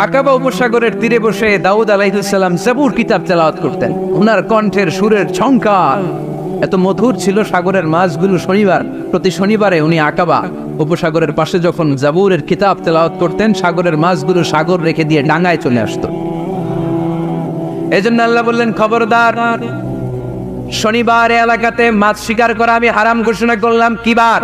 আকাবা উপসাগরের তীরে বসে দাউদ আলাইহিস সালাম জাবুর কিতাব তেলাওয়াত করতেন। ওনার কণ্ঠের সুরের ঝংকার এত মধুর ছিল, সাগরের মাছগুলো প্রতি শনিবারে উনি আকাবা উপসাগরের পাশে যখন জাবুরের কিতাব তেলাওয়াত করতেন, সাগরের মাছগুলো সাগর রেখে দিয়ে ডাঙায় চলে আসতো। এজন্য আল্লাহ বললেন, খবরদার, শনিবার এলাকাতে মাছ শিকার করা আমি হারাম ঘোষণা করলাম। কি বার?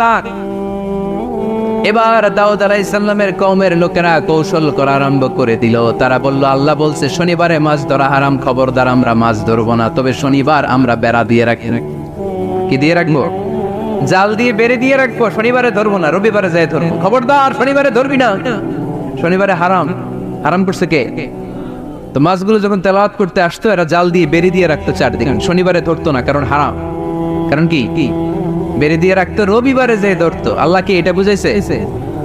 এবার দাউদ আলাইহিস সালামের কওমের লোকেরা কৌশল করা আরম্ভ করে দিল। তারা বলল, আল্লাহ বলছে শনিবারে মাছ ধরা হারাম, খবরদার আমরা মাছ ধরবো না, তবে শনিবার আমরা বেড়া দিয়ে রাখি। কি দিয়ে রাখবো? জাল দিয়ে বেড়ে দিয়ে রাখবো, শনিবারে ধরবো না, রবিবারে যাই ধরবো। খবরদার শনিবারে ধরবি না, শনিবারে হারাম। হারাম করছে কে? তো মাছগুলো যখন তেলাওয়াত করতে আসতো, এরা জাল দিয়ে বেড়ে দিয়ে রাখতো চারদিকে, শনিবারে ধরতো না, কারণ হারাম। কারণ কি? বেড়ে দিয়ে রাখতো, রবিবারে যে ধরতো। আল্লাহ কি এটা বুঝাইছে?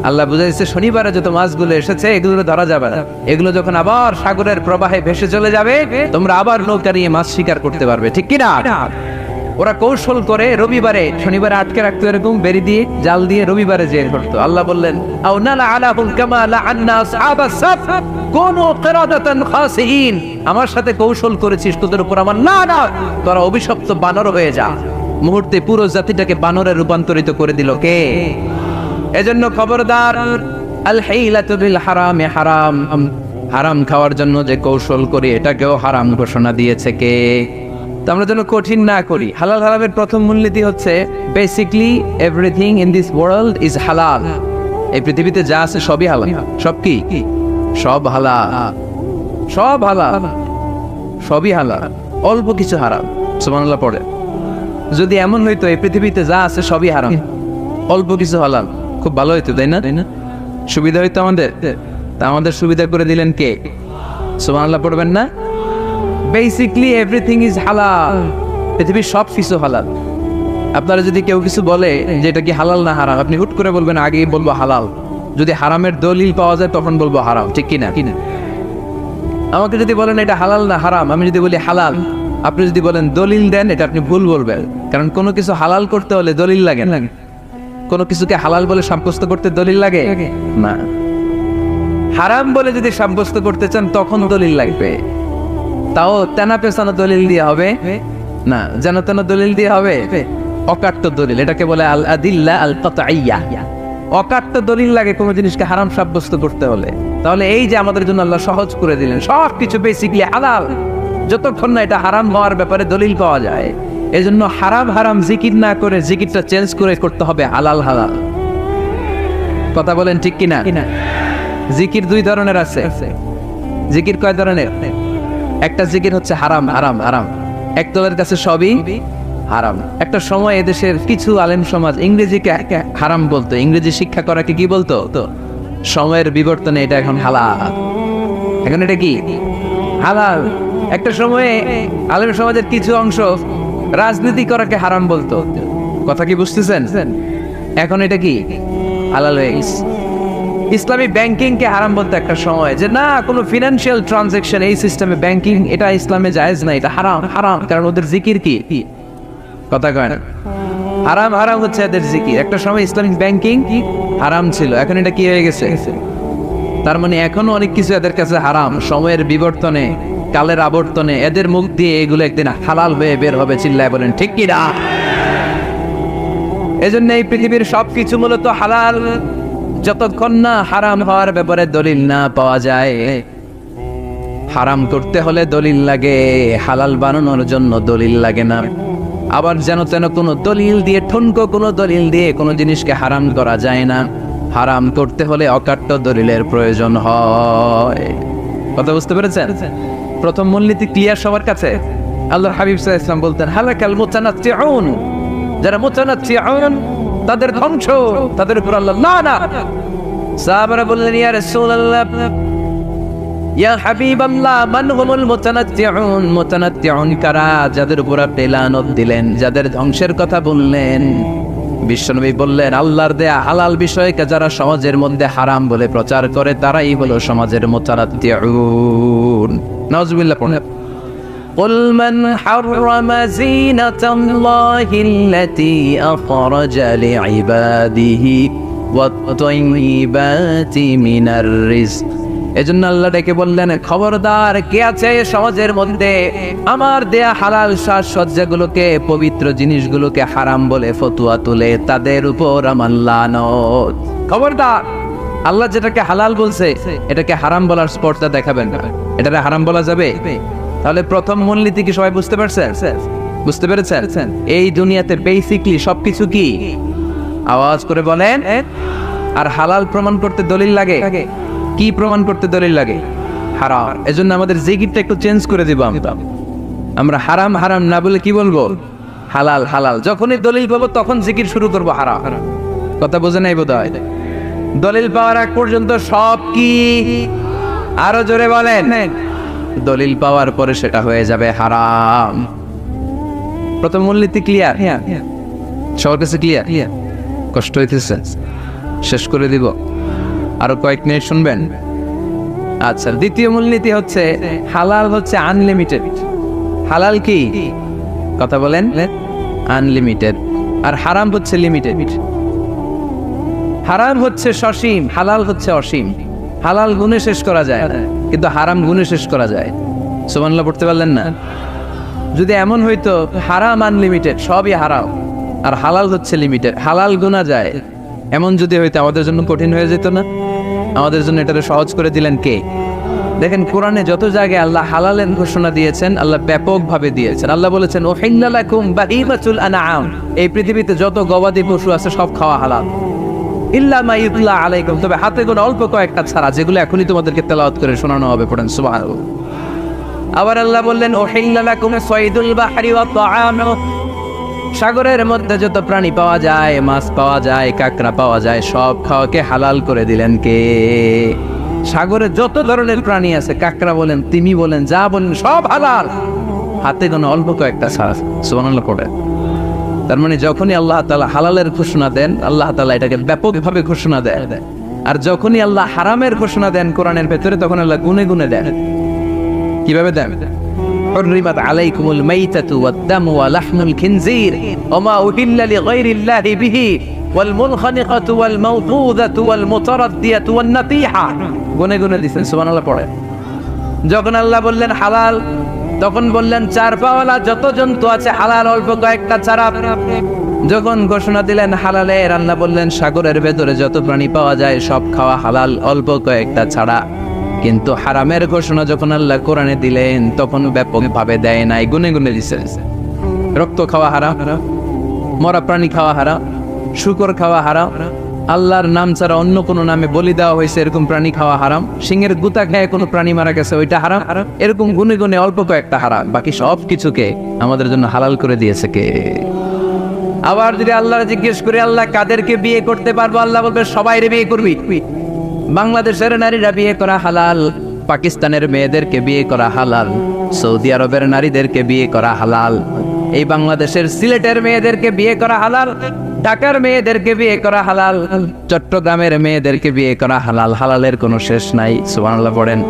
আল্লাহ বুঝাইছে শনিবারে যত মাছগুলো এসেছে এগুলো ধরা যাবে না, এগুলো যখন আবার সাগরের প্রবাহে ভেসে চলে যাবে, তোমরা আবার নৌকা নিয়ে মাছ শিকার করতে পারবে। ঠিক কিনা? ওরা কৌশল করে রবিবারে শনিবারে আটকে রাখতো, এরকম বেরি দিয়ে জাল দিয়ে রবিবারে যে ধরতো। আল্লাহ বললেন, আও নালা আলাহুম কামা লাআন্না আসহাবাস সাফ কুনু কিরাদাতান খাসিইন। আমার সাথে কৌশল করেছিস, তোদের উপর আমার না, তোরা অভিশপ্ত বানর হয়ে যা। মুহূর্তে পুরো জাতিটাকে বানরে রূপান্তরিত করে দিল কে? এজন্য খবরদার, আল হাইলাতু বিল হারামে হারাম, হারাম খাওয়ার জন্য যে কৌশল করি এটাকেও হারাম ঘোষণা দিয়েছে কে? তো আমরা যেন কঠিন না করি। হালাল হারামের প্রথম মূলনীতি হচ্ছে basically everything in this world is হালাল। এই পৃথিবীতে যা আছে সবই হালাল। সব কি? সব হালাল, সব হালাল, সবই হালাল, অল্প কিছু হারাম। সুবহানাল্লাহ পড়ে। যদি এমন হইতো এই পৃথিবীতে যা আছে সবই হারাম, অল্প কিছু হালাল, খুব ভালো হইতো, তাই না? সুবিধা হইতো আমাদের। তা আমাদের সুবিধা করে দিলেন কে? সুবহানাল্লাহ পড়বেন না? বেসিকলি এভরিথিং ইজ হালাল, পৃথিবীর সব কিছু হালাল। আপনারা যদি কেউ কিছু বলে যে এটা কি হালাল না হারাম, আপনি হুট করে বলবেন আগেই বলবো হালাল। যদি হারামের দলিল পাওয়া যায় তখন বলবো হারাম। ঠিক কিনা? আমাকে যদি বলেন এটা হালাল না হারাম, আমি যদি বলি হালাল, আপনি যদি বলেন দলিল দেন, এটা আপনি ভুল বলবেন। কারণ কোনো কিছু হালাল করতে হলে দলিল লাগে না। কোনো কিছুকে হালাল বলে সাব্যস্ত করতে দলিল লাগে না। হারাম বলে যদি সাব্যস্ত করতে চান তখন দলিল লাগবে, তাও তেনা পেছানো দলিল দিয়ে হবে না, যেন তেন দলিল দিয়ে হবে, অকাট্য দলিল। এটাকে বলে আল আদিল্লা আল কাতঈয়া। অকাট্য দলিল লাগে কোনো জিনিসকে হারাম সাব্যস্ত করতে হলে। তাহলে এই যে আমাদের জন্য আল্লাহ সহজ করে দিলেন, সব কিছু বেসিকলি হালাল, যতক্ষণ না এটা হারাম হওয়ার ব্যাপারে দলিল পাওয়া যায়। এজন্য হারাম হারাম জিকির না করে জিকিরটা চেঞ্জ করে করতে হবে হালাল হালাল। কথা বলেন ঠিক কিনা? জিকির দুই ধরনের আছে। জিকির কয় ধরনের? একটা জিকির হচ্ছে হারাম হারাম হারাম, একদলের কাছে সবই হারাম। একটা সময় এদেশের কিছু আলেম সমাজ ইংরেজিকে হারাম বলতো, ইংরেজি শিক্ষা করাকে কি বলতো? তো সময়ের বিবর্তনে এটা এখন হালাল। এখন এটা কি? হালাল। একটা সময়ে আলেম সমাজের কিছু অংশ রাজনীতি করাকে হারাম বলতো। কথা কি বুঝতেছেন? এখন এটা কি? হালাল হয়ে গেছে। ইসলামী ব্যাংকিং কে হারাম বলতো একটা সময়, যে না, কোনো ফিনান্সিয়াল ট্রানজাকশন এই সিস্টেমে ব্যাংকিং এটা ইসলামে জায়েজ না, এটা হারাম হারাম, কারণ ওদের জিকির কি? কথা কয় না? হারাম হারাম হচ্ছে এদের জিকির। একটা সময় ইসলামিক ব্যাংকিং হারাম ছিল, এখন এটা কি হয়ে গেছে? তার মানে এখনো অনেক কিছু এদের কাছে হারাম। সময়ের বিবর্তনে, কালের আবর্তনে এদের মুখ দিয়ে এগুলো একদিন হালাল হয়ে বের হবে। চিল্লায় বলেন ঠিক কি না? এজন্য এই পৃথিবীর সবকিছু মূলত হালাল, যতক্ষণ না হারাম হওয়ার ব্যাপারে দলিল না পাওয়া যায়। হারাম করতে হলে দলিল লাগে, হালাল বানানোর জন্য দলিল লাগে না। আবার যেন তেন কোনো দলিল দিয়ে, ঠুনকো কোনো দলিল দিয়ে কোনো জিনিসকে হারাম করা যায় না। হারাম করতে হলে অকাট্য দলিলের প্রয়োজন হয়। কথা বুঝতে পেরেছেন? প্রথম মূলনীতি ক্লিয়ার সবার কাছে? আল্লাহর হাবিব সাল্লাল্লাহু আলাইহি ওয়াসাল্লাম বলতেন, হালাকাল মুতানাত্তিউন, যারা মুতানাত্তিউন তাদের ধ্বংস, তাদের উপর আল্লাহ লানত। সাহাবারা বললেন, ইয়া রাসূলুল্লাহ, ইয়া হাবিবাল্লাহ, মান হুমুল মুতানাত্তিউন? মুতানাত্তিউন কারা যাদের উপর আপনি লানত দিলেন, যাদের ধ্বংসের কথা বললেন? বিশ্বনবী বললেন, আল্লাহর দেয়া হালাল বিষয়কে যারা সমাজের মধ্যে হারাম বলে প্রচার করে তারাই হলো সমাজের মুতানাত্তিউন। নাউজুবিল্লাহ পড়েন। قل من حرم زينة الله التي أخرج لعباده والطيبات من الرزق এজন্য আল্লাহ ডেকে বললেন, খবরদার, কে আছে সমাজের মধ্যে আমার দেয়া হালাল সাজসজ্জাগুলোকে, পবিত্র জিনিসগুলোকে হারাম বলে ফতুয়া তুলে, তাদের উপর আমার লানত। খবরদার, আল্লাহ যেটাকে হালাল বলছে এটাকে হারাম বলার স্পর্ধা দেখাবেন না। এটাকে হারাম বলা যাবে? তাহলে প্রথম মূলনীতি কি সবাই বুঝতে পারছেন? বুঝতে পেরেছেন? এই দুনিয়াতে বেসিকলি সবকিছু কি? আওয়াজ করে বলেন। আর হালাল প্রমাণ করতে দলিল লাগে। কি প্রমাণ করতে দলিল লাগে? হারাম। এজন্য আমাদের জিকিরটা একটু চেঞ্জ করে দিব। আমরা হারাম হারাম না বলে কি বলবো? হালাল হালাল। যখনই দলিল পাবো তখন জিকির শুরু করবো হারাম। কথা বোঝে নাই বোধহয়? দলিল পাওয়ার আগ পর্যন্ত সব কি? আরো জোরে বলেন। দলিল পাওয়ার পরে সেটা হয়ে যাবে হারাম। প্রথম মূলনীতি ক্লিয়ার? সবার কাছে ক্লিয়ার? কষ্ট হইতেছে? শেষ করে দিব, আরো কয়েক মিনিট শুনবেন? আচ্ছা, দ্বিতীয় মূলনীতি হচ্ছে হালাল হচ্ছে আনলিমিটেড। হালাল কি? কথা বলেন। আনলিমিটেড। আর হারাম হচ্ছে লিমিটেড। হারাম হচ্ছে সসীম, হালাল হচ্ছে অসীম। হালাল গুণে শেষ করা যায় কিন্তু হারাম গুণে শেষ করা যায়। সুবহানাল্লাহ পড়তে পারলেন না? যদি এমন হইতো হারাম আনলিমিটেড, সবই হারাম, আর হালাল হচ্ছে লিমিটেড, হালাল গুণা যায়, এমন যদি হইতো আমাদের জন্য কঠিন হয়ে যেত না? আমাদের জন্য এটাকে সহজ করে দিলেন কে? দেখেন, কোরআনে যত জায়গায় আল্লাহ হালালের ঘোষণা দিয়েছেন, আল্লাহ ব্যাপকভাবে দিয়েছেন। আল্লাহ বলেছেন, উহিল্লা লাকুম বাহিমাতুল আনআম, এই পৃথিবীতে যত গবাদি পশু আছে সব খাওয়া হালাল, ইল্লা মা ইউতলা আলাইকুম, তবে হাতে গোনা অল্প কয়েকটা ছাড়া, যেগুলো এখনই তোমাদেরকে তেলাওয়াত করে শোনানো হবে। পড়েন সুবহানাল্লাহ। আবার আল্লাহ বললেন, উহিল্লা লাকুম সাইদুল বাহরি ওয়া তাআমু, সাগরের মধ্যে যত প্রাণী পাওয়া যায়, মাছ পাওয়া যায়, কাঁকড়া পাওয়া যায়, সব খাওয়াকে হালাল করে দিলেন কে? সাগরে যত ধরনের প্রাণী আছে, কাঁকড়া বলেন, তিমি বলেন, যা বলেন, সব হালাল, হাতে গোনা অল্প কয়েকটা ছাড়া। সুবহানাল্লাহ পড়েন। তার মানে যখনই আল্লাহ তাআলা হালালের ঘোষণা দেন, আল্লাহ তাআলা এটাকে ব্যাপকভাবে ঘোষণা দেন। আর যখনই আল্লাহ হারামের ঘোষণা দেন কোরআনের ভেতরে, তখন আল্লাহ গুনে গুনে দেন। কিভাবে দেন? حرمت عليكم الميتة والدم ولحم الخنزير وما أهل لغير الله به والمنخنقة والموقوذة والمتردية والنطيحة। গুনে গুনে দিয়েছেন। সুবহানাল্লাহ পড়ে। যখন আল্লাহ বললেন হালাল, তখন বললেন চার পাওয়ালা যত জন্তু আছে হালাল, অল্প কয়েকটা ছাড়া। যখন ঘোষণা দিলেন হালালের, আল্লাহ বললেন সাগরের ভেতরে যত প্রাণী পাওয়া যায় সব খাওয়া হালাল, অল্প কয়েকটা ছাড়া। কিন্তু হারামের ঘোষণা যখন আল্লাহ কোরআনে দিলেন, তখন ব্যাপকভাবে দেয় নাই, গুনে গুনে দিয়েছেন। রক্ত খাওয়া হারাম, মরা প্রাণী খাওয়া হারাম, শুকর খাওয়া হারাম, আল্লাহর নাম ছাড়া অন্য কোনো নামে বলি দেওয়া হয়েছে এরকম প্রাণী খাওয়া হারাম, সিংহের গুতা খেয়ে কোনো প্রাণী মারা গেছে ওইটা হারাম। এরকম গুনে গুনে অল্প কয়েকটা হারাম, বাকি সব কিছুকে আমাদের জন্য হালাল করে দিয়েছে কে? আবার যদি আল্লাহ জিজ্ঞেস করে আল্লাহ কাদেরকে বিয়ে করতে পারবো, আল্লাহ বলবে সবাইরে বিয়ে করবি। বাংলাদেশের নারীরা বিয়ে করা হালাল, পাকিস্তানের মেয়েদেরকে বিয়ে করা হালাল, সৌদি আরবের নারীদেরকে বিয়ে করা হালাল, এই বাংলাদেশের সিলেটের মেয়েদেরকে বিয়ে করা হালাল, ঢাকার মেয়েদেরকে বিয়ে করা হালাল, চট্টগ্রামের মেয়েদেরকে বিয়ে করা হালাল। হালালের কোনো শেষ নাই। সুবহানাল্লাহ পড়েন।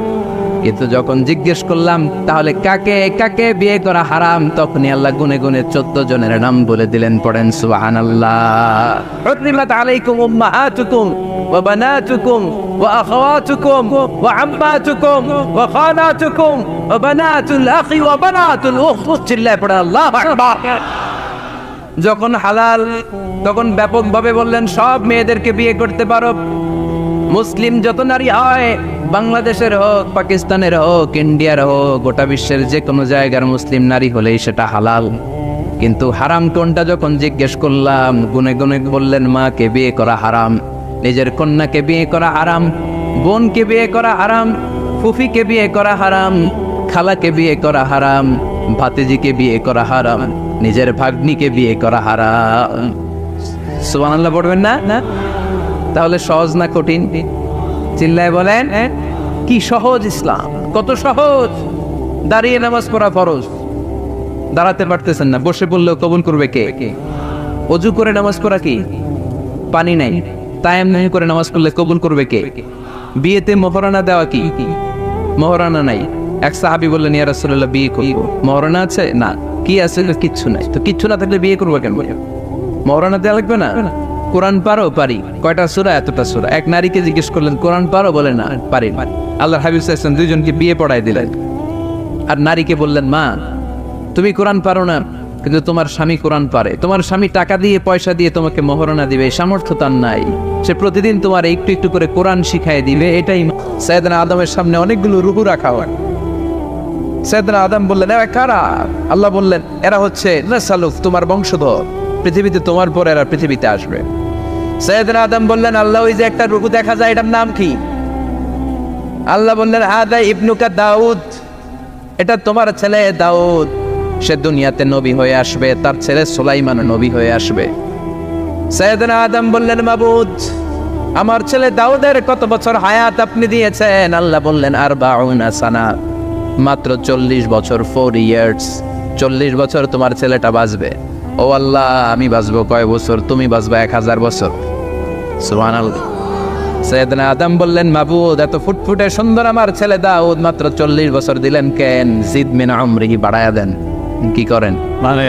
কিন্তু যখন জিজ্ঞেস করলাম তাহলে কাকে কাকে বিয়ে করা হারাম, তখনই আল্লাহ গুনে গুনে 14 জনের নাম বলে দিলেন। পড়েন সুবহানাল্লাহ। হুররিমাত আলাইকুম উম্মাহাতুকুম ওয়া বানাতুকুম ওয়া আখাওয়াতুকুম ওয়া আম্মাতুকুম ওয়া খালাতুকুম ওয়া বানাতুল আখি ওয়া বানাতুল উখত। চিল্লায় পড়ে আল্লাহু আকবার। যখন হালাল, তখন ব্যাপকভাবে বললেন সব মেয়েদেরকে বিয়ে করতে পারো। মুসলিম যত নারী হয়, বাংলাদেশের হোক, পাকিস্তানের হোক, ইন্ডিয়ার হোক, গোটা বিশ্বের যে কোনো জায়গার মুসলিম নারী হলেই সেটা হালাল। কিন্তু হারাম কোনটা যখন জিজ্ঞেস করলাম, গুনে গুনে বললেন মাকে বিয়ে করা হারাম, নিজের কন্যাকে বিয়ে করা হারাম, বোনকে বিয়ে করা হারাম, ফুফিকে বিয়ে করা হারাম, খালাকে বিয়ে করা হারাম, ভাতিজিকে বিয়ে করা হারাম, নিজের ভাগ্নিকে বিয়ে করা হারাম। সুবহানাল্লাহ পড়বেন না? তাহলে সহজ না কঠিন? চিল্লায় বলেন। কি সহজ ইসলাম, কত সহজ। দাঁড়িয়ে নামাজ পড়া ফরজ, দাঁড়াতে পারতেছেন না, বসে পড়লেও কবুল করবে কে? ওযু করে নামাজ পড়া কি? পানি নাই, তায়াম নাই করে নামাজ পড়লে কবুল করবে কে? বিয়েতে মোহরানা দেওয়া কি? মোহরানা নাই। এক সাহাবী বললেন, ইয়া রাসূলুল্লাহ বিয়ে করব, মোহরানা আছে? না। কি আছে? কিচ্ছু নাই। তো কিচ্ছু না থাকলে বিয়ে করবো কেন? মোহরানা দেওয়া লাগবে না? কোরআন পারো? পারি। কয়টা সূরা? এতটা সূরা। এক নারীকে জিজ্ঞেস করলেন কোরআন পারো? বলে না, পারি। আল্লাহর হাবিব সাল্লাল্লাহু আলাইহি ওয়াসাল্লাম দুইজনকে বিয়ে পড়ায় দিলেন। আর নারীকে বললেন, মা তুমি কোরআন পারো না, কিন্তু তোমার স্বামী কোরআন পারে। তোমার স্বামী টাকা দিয়ে পয়সা দিয়ে তোমাকে মোহরনা দিবে, সামর্থ্য তার নাই। সে প্রতিদিন তোমার একটু একটু করে কোরআন শিখাই দিবে। এটাই সাইয়েদনা আদমের সামনে অনেকগুলো রুহু রাখা হয়। সাইয়েদনা আদম বললেন, এরা কারা? আল্লাহ বললেন, এরা হচ্ছে নাসালুক, তোমার বংশধর, পৃথিবীতে তোমার পর এরা পৃথিবীতে আসবে। সাইয়েদনা আদম বললেন, আল্লাহ ওই যে একটা রুহু দেখা যায়, এটার নাম কি? আল্লাহ বললেন, হাদা ইবনুকা দাউদ, এটা তোমার ছেলে দাউদ, সে দুনিয়াতে নবী হয়ে আসবে, তার ছেলে সুলাইমান নবী হয়ে আসবে। সাইয়েদনা আদম বললেন, মাবুদ আমার ছেলে দাউদের কত বছর হায়াত আপনি দিয়েছেন? আল্লাহ বললেন, 40 সানা, মাত্র 40 বছর, 4 ইয়ার্স। 40 বছর তোমার ছেলেটা বাঁচবে। ও আল্লাহ, আমি বাঁচবো কয় বছর? তুমি বাঁচবা 1000 বছর। সুবহানাল্লাহ। সাইয়েদনা আদম বললেন, মাবুদ এত ফুটফুটে সুন্দর আমার ছেলে দাউদ, মাত্র 40 বছর দিলেন কেন? জিদ মিন আমরিহি, বাড়ায়া দেন। কি করেন? মানে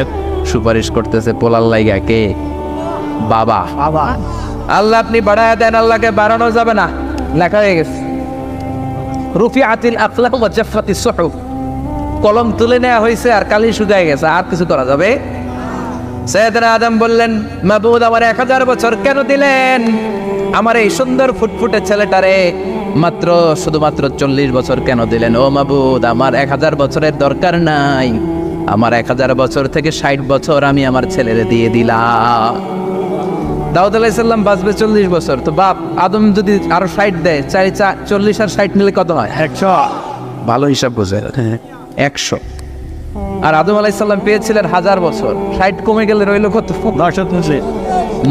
সুপারিশ করতেছে পোলার লাইগা। কে? বাবা। আল্লাহ আপনি বাড়ায়া দেন। আল্লাহকে বাড়ানো যাবে না, লেখা হয়ে গেছে। রুফিআতিল আকলাম ওয়া জাফফাতিস সুহুফ, কলম তুলে নেওয়া হয়েছে আর কালি শুকায় গেছে, আর কিছু করা যাবে? সাইয়েদনা আদম বললেন, মাবুদ আমার 1000 বছর কেন দিলেন? আমার এই সুন্দর ফুটফুটে ছেলেটারে মাত্র শুধুমাত্র 40 বছর কেন দিলেন? ও মাবুদ, আমার 1000 বছরের দরকার নাই, আমার 1000 বছর থেকে 60 বছর আমি আমার ছেলেরে দিয়ে দিলাম। দাউদ আলাইহিস সালাম বাঁচবে 40 বছর, তো বাপ আদম যদি আরো 60 দেয়, 40 আর 60 নিলে কত হয়? 100। ভালো হিসাব বোঝে, 100। আর আদম আলাইহিস সালাম পেয়েছিলেন 1000 বছর, 60 কমে গেলে রইল কত?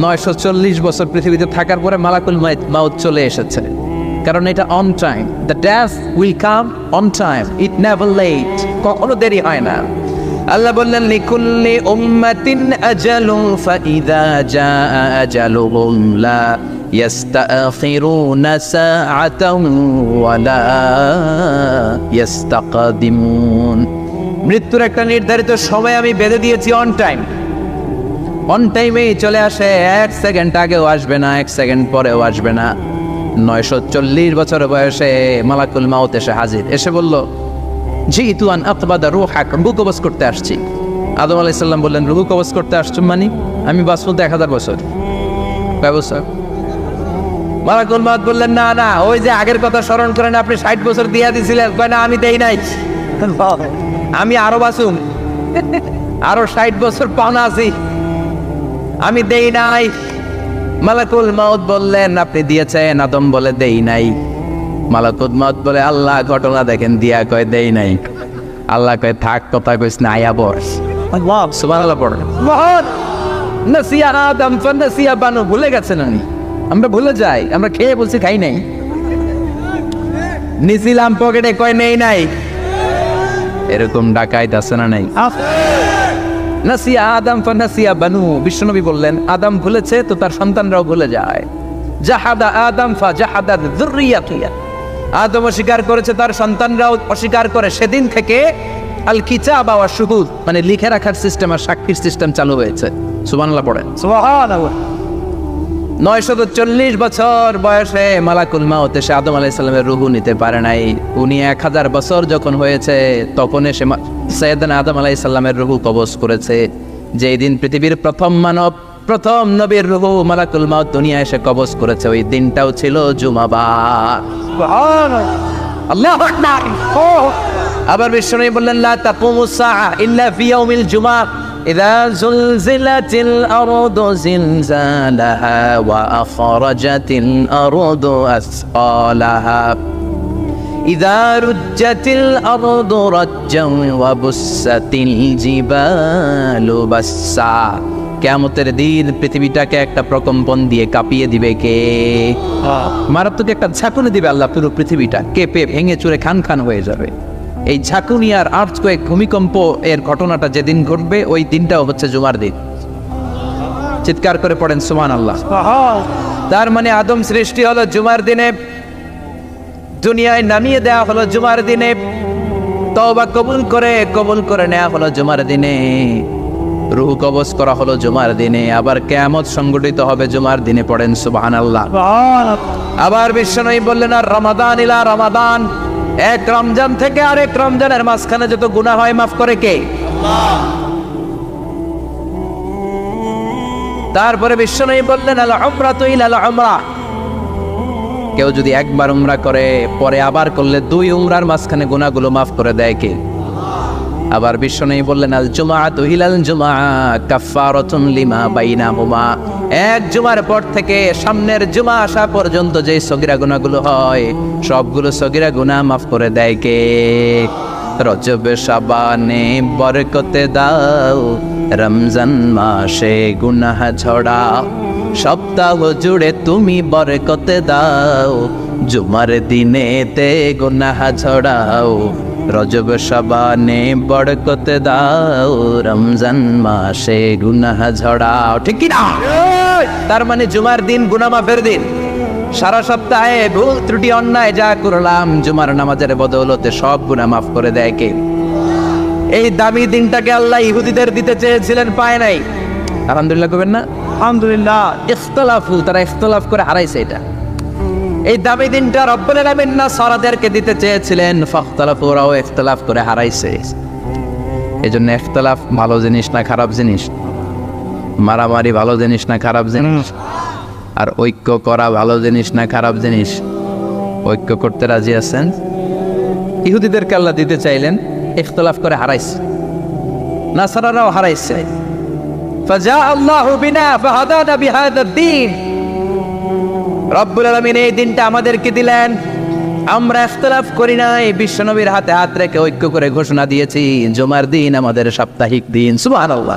940 বছর পৃথিবীতে থাকার পরে মালাকুল মাউত চলে এসেছে। কারণ এটা on time, the death will come on time, it never late, কখনো দেরি হয় না। আল্লাহ বললেন, লিকুল্লি উম্মাতিন আজালুন ফাইযা জাআ আজালুহুম লা ইস্তাখিরুনা সাআতান ওয়া লা ইস্তাকদিমুন। মৃত্যুর একটা নির্ধারিত সময় আমি বেঁধে দিয়েছি, অন টাইম। অন টাইমেই চলে আসে, 1 সেকেন্ড আগেও আসবে না, 1 সেকেন্ড পরেও আসবে না। 940 বছর বয়সে মালাকুল মাউত এসে হাজির, এসে বলল, জিতু আন আকবাদা রূহাক, রূহ কবজ করতে আসছি। আদম আলাইহিস সালাম বললেন, রূহ কবজ করতে আসছো মানে? আমি বাঁচবো 1000 বছর। কয় বছর? মালাকুল মাউত বললেন, না না, ওই যে আগের কথা স্মরণ করেন, আপনি 60 বছর দিয়া দিছিলেন। কয় না, আমি দেই নাই, আমি আরো বাঁচুম, আরো 60 বছর পাওনা আছি, আমি দেই নাই। মালাকুল মাউত বললেন, আপনি দিয়েছেন? আদম বলে, দেই নাই। মালাকুল মাউত বলে, আল্লাহ ঘটনা দেখেন, দিয়া কয় দেই নাই। আল্লাহ কয়, থাক, কথা কইস না, আয়া বস। সুবহানাল্লাহ পড়ে। নাসিয়া আদম ফানাসিয়া বানু, ভুলে গেছেন উনি। আমরা ভুলে যাই, আমরা খেয়ে বলছি খাই নাই, নিছিলাম পকেটে, কয় নেই নাই। এরকম ডাকাইত আছে না নাই? নাসিয়া আদম ফানাসিয়া বানু, বিশ্বনবী বললেন, আদম ভুলেছে তো তার সন্তানরাও ভুলে যায়। জাহাদা আদম ফাজাহাদা যুররিয়াতুহু, আদম অস্বীকার করেছে, তার সন্তানরাও অস্বীকার করে। সেদিন থেকে আল কিতাব ওয়া শুহুদ, মানে লিখে রাখার সিস্টেম আর সাক্ষীর সিস্টেম চালু হয়েছে। সুবহানাল্লাহ পড়েন। সুবহানাল্লাহ। 940 বছর বয়সে মালাকুল মাউত এসে আদম আলাইহিস সালামের রূহ নিতে পারে নাই। উনি 1000 বছর যখন হয়েছে তখন এসে সাইয়েদনা আদম আলাইহিস সালামের রূহ কবজ করেছে। যেই দিন পৃথিবীর প্রথম মানব, প্রথম নবীর রূহ মালাকুল মাউত দুনিয়া এসে কবজ করেছে, ওই দিনটাও ছিল জুমাবার। সুবহানাল্লাহ, আল্লাহু আকবার। আবার বিশ্বনবী বললেন, লা তাকুমুস সাআ ইল্লা ফি ইয়াউমিল জুমআহ, ইযা যুলজিলাতিল আরদু জিলজালাহা ওয়া আখরাজাতিল আরদু আসকালাহা, ইযা রুজ্জাতিল আরদু রাজ্জান ওয়া বুসাতিল জিবালু বাসসা। কিয়ামতের দিন পৃথিবীটাকে একটা প্রকম্পন দিয়ে কাঁপিয়ে দিবে কে? মারাত্মক একটা ঝাঁকুনি দিবে আল্লাহ, পুরো পৃথিবীটা কেঁপে ভেঙে চুরে খান খান হয়ে যাবে। এই ঝাঁকুনি আর আর্থকোয়েক, ভূমিকম্প এর ঘটনাটা যেদিন ঘটবে ওই দিনটাও হচ্ছে জুমার দিন। চিৎকার করে পড়েন সুবহানাল্লাহ। তার মানে আদম সৃষ্টি হলো জুমার দিনে, দুনিয়ায় নামিয়ে দেওয়া হলো জুমার দিনে, তওবা কবুল করে নেওয়া হলো জুমার দিনে। রূহ কবজ করা হলো জুমার দিনে, আবার কিয়ামত সংগঠিত হবে জুমার দিনে। পড়েন সুবহানাল্লাহ। আবার বিশ্বনবী বললেন, আর রমাদান ইলা রমাদান, এক রমজান থেকে আরেক রমজানের মাঝখানে যত গুনাহ হয় মাফ করে কে? আল্লাহ। তারপরে বিশ্বনবী বললেন, আল উমরাতু ইলাল উমরা, কেউ যদি একবার উমরা করে পরে আবার করলে 2 উমরার মাঝখানে গুনাহগুলো মাফ করে দেয় কে? আবার বিশ্বনবী বললেন, আল জুমআতু ইলাল জুমআ কাফফারাতুন লিমা বাইনাহুমা, এক জুমার পর থেকে সামনের জুমা আসা পর্যন্ত যে সগীরা গুনাহগুলো হয় সবগুলো সগীরা গুনাহ মাফ করে দেয় কে? রজব শাবানে বরকতে দাও, রমজান মাসে গুনাহ ঝড়াও, সপ্তাহ জুড়ে তুমি বরকতে দাও, জুমার দিনেতে গুনাহ ঝড়াও, রজব শাবানে বরকতে দাও, রমজান মাসে গুনাহ ঝড়াও। ঠিক কি না? তার মানে জুমার দিন গুনাহ মাফের দিন। সারা সপ্তাহে ভুল ত্রুটি অন্যায় যা করলাম জুমার নামাজের বদৌলতে সব গুনাহ মাফ করে দেয় কে? এই দামি দিনটাকে আল্লাহ ইহুদিদের দিতে চেয়েছিলেন, পায় নাই। আলহামদুলিল্লাহ করবেন না? আলহামদুলিল্লাহ। ইখতিলাফু, তারা ইখতিলাফ করে হারাইছে এটা। এই দামি দিনটা রব্বুল আলামিন নাসারাদেরকে দিতে চেয়েছিলেন, ফাখতালাফু, ওরাও ইখতিলাফ করে হারাইছে। এজন্য ইখতিলাফ ভালো জিনিস না খারাপ জিনিস? মারামারি ভালো জিনিস না খারাপ জিনিস? আর ঐক্য করা ভালো জিনিস না খারাপ জিনিস? ঐক্য করতে রাজি আছেন? ইহুদিদেরকে আল্লাহ দিতে চাইলেন, ইখতিলাফ করে হারাইছে। নাসারারাও হারাইছে। ফাজা আল্লাহু বিনা ফাহাদানা বিহাদা দ্বীন, রব্বুল আলামিন এই দিনটা আমাদেরকে দিলেন, আমরা ইখতিলাফ করি নাই, বিশ্বনবীর হাতে হাত রেখে ঐক্য করে ঘোষণা দিয়েছি জুমার দিন আমাদের সাপ্তাহিক দিন। সুবহানাল্লাহ।